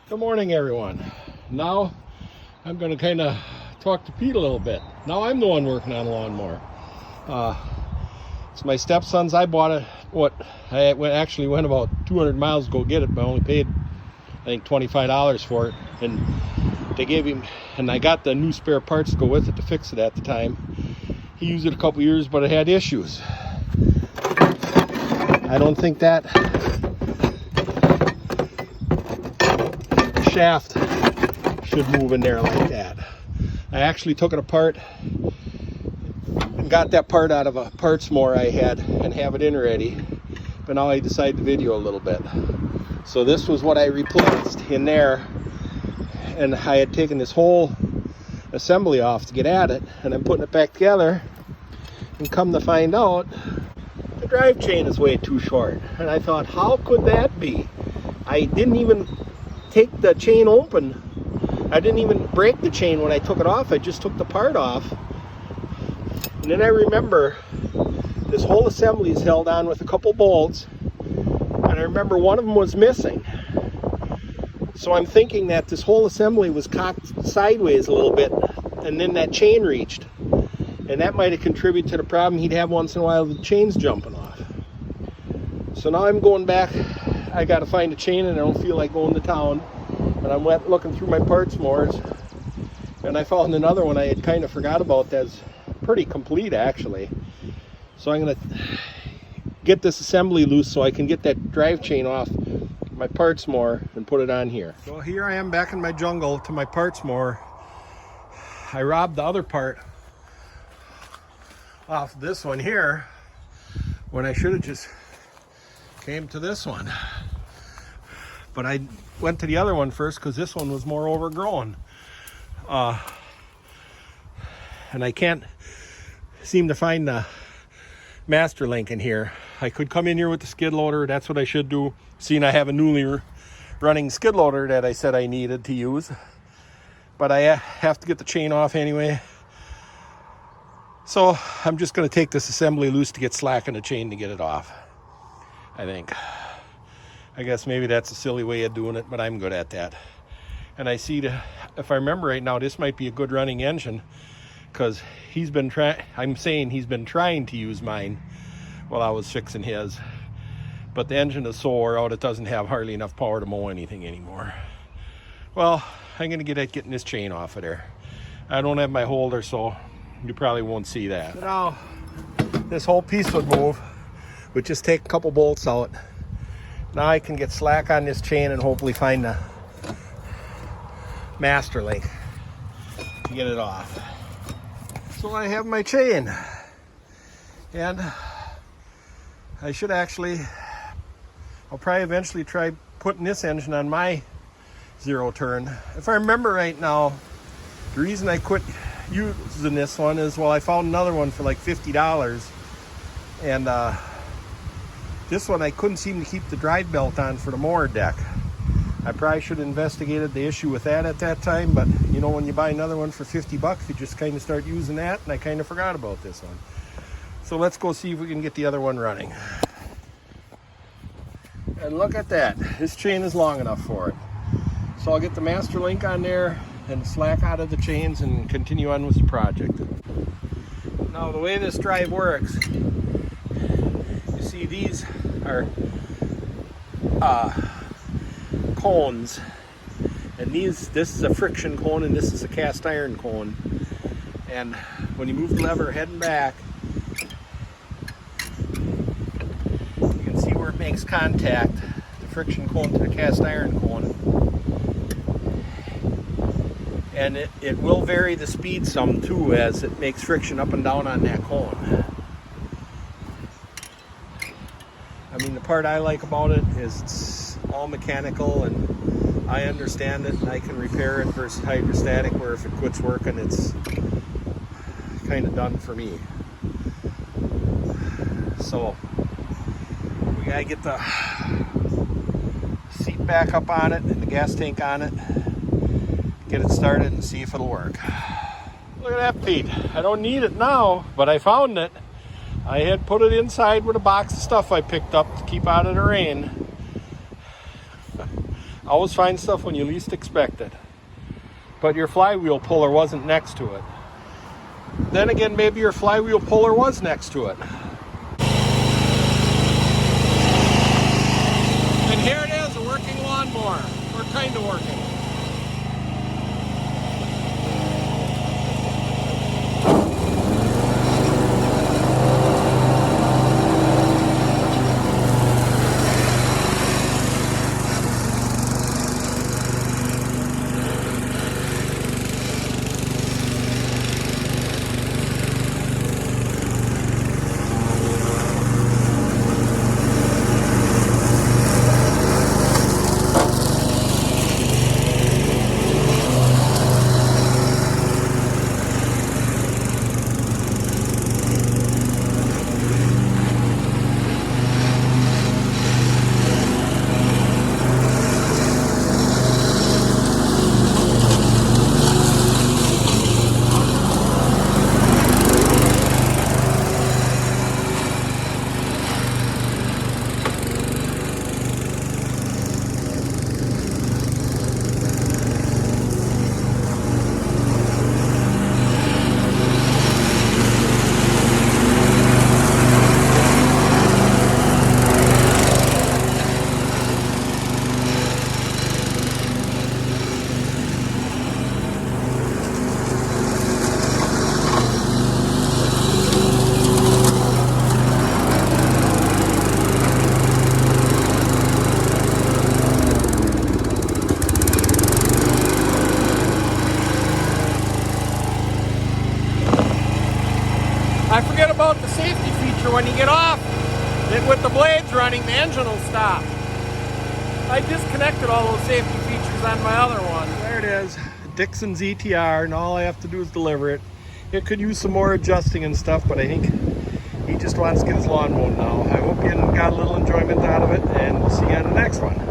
Good morning, everyone. Now I'm going to kind of talk to Pete a little bit. Now I'm the one working on a lawnmower. It's my stepson's. I bought it. I actually went about 200 miles to go get it, but I only paid I think $25 for it. And they gave him, and I got the new spare parts to go with it to fix it at the time. He used it a couple years, but it had issues. I don't think that shaft should move in there like that. I actually took it apart and got that part out of a parts mower I had and have it in ready, but now I decided to video a little bit. So this was what I replaced in there, and I had taken this whole assembly off to get at it, and I'm putting it back together, and come to find out the drive chain is way too short. And I thought, how could that be? I didn't even take the chain open. I didn't even break the chain when I took it off. I just took the part off. And then I remember this whole assembly is held on with a couple bolts, and I remember one of them was missing. So I'm thinking that this whole assembly was cocked sideways a little bit, and then that chain reached, and that might have contributed to the problem he'd have once in a while with the chains jumping off. So now I'm going back. I got to find a chain, and I don't feel like going to town. And I went looking through my parts mowers, and I found another one I had kind of forgot about that's pretty complete actually. So I'm going to get this assembly loose so I can get that drive chain off my parts mower and put it on here. So here I am back in my jungle to my parts mower. I robbed the other part off this one here when I should have just came to this one. But I went to the other one first because this one was more overgrown. And I can't seem to find the master link in here. I could come in here with the skid loader. That's what I should do. Seeing I have a newly running skid loader that I said I needed to use. But I have to get the chain off anyway. So I'm just going to take this assembly loose to get slack in the chain to get it off, I think. I guess maybe that's a silly way of doing it, but I'm good at that. And I see, if I remember right now, this might be a good running engine, because I'm saying he's been trying to use mine while I was fixing his. But the engine is so wore out, it doesn't have hardly enough power to mow anything anymore. Well, I'm going to get at getting this chain off of there. I don't have my holder, so you probably won't see that. So now, this whole piece would move. We'd just take a couple bolts out. Now I can get slack on this chain and hopefully find the master link to get it off. So I have my chain, and I should actually, I'll probably eventually try putting this engine on my zero turn. If I remember right now, the reason I quit using this one is, well, I found another one for like $50, and this one I couldn't seem to keep the drive belt on for the mower deck. I probably should have investigated the issue with that at that time, but you know, when you buy another one for $50, you just kind of start using that, and I kind of forgot about this one. So let's go see if we can get the other one running. And look at that, this chain is long enough for it. So I'll get the master link on there and slack out of the chains and continue on with the project. Now the way this drive works, you see these are cones, and this is a friction cone and this is a cast iron cone. And when you move the lever heading back, you can see where it makes contact, the friction cone to the cast iron cone. And it will vary the speed some too as it makes friction up and down on that cone. I mean, the part I like about it is it's all mechanical, and I understand it and I can repair it versus hydrostatic, where if it quits working, it's kind of done for me. So we gotta get the seat back up on it and the gas tank on it, get it started and see if it'll work. Look at that, Pete. I don't need it now, but I found it. I had put it inside with a box of stuff I picked up to keep out of the rain. Always find stuff when you least expect it. But your flywheel puller wasn't next to it. Then again, maybe your flywheel puller was next to it. And here it is, a working lawnmower. Or kind of working. I forget about the safety feature. When you get off, with the blades running, the engine will stop. I disconnected all those safety features on my other one. There it is, Dixon ZTR, and all I have to do is deliver it. It could use some more adjusting and stuff, but I think he just wants to get his lawn mowed now. I hope you got a little enjoyment out of it, and we'll see you on the next one.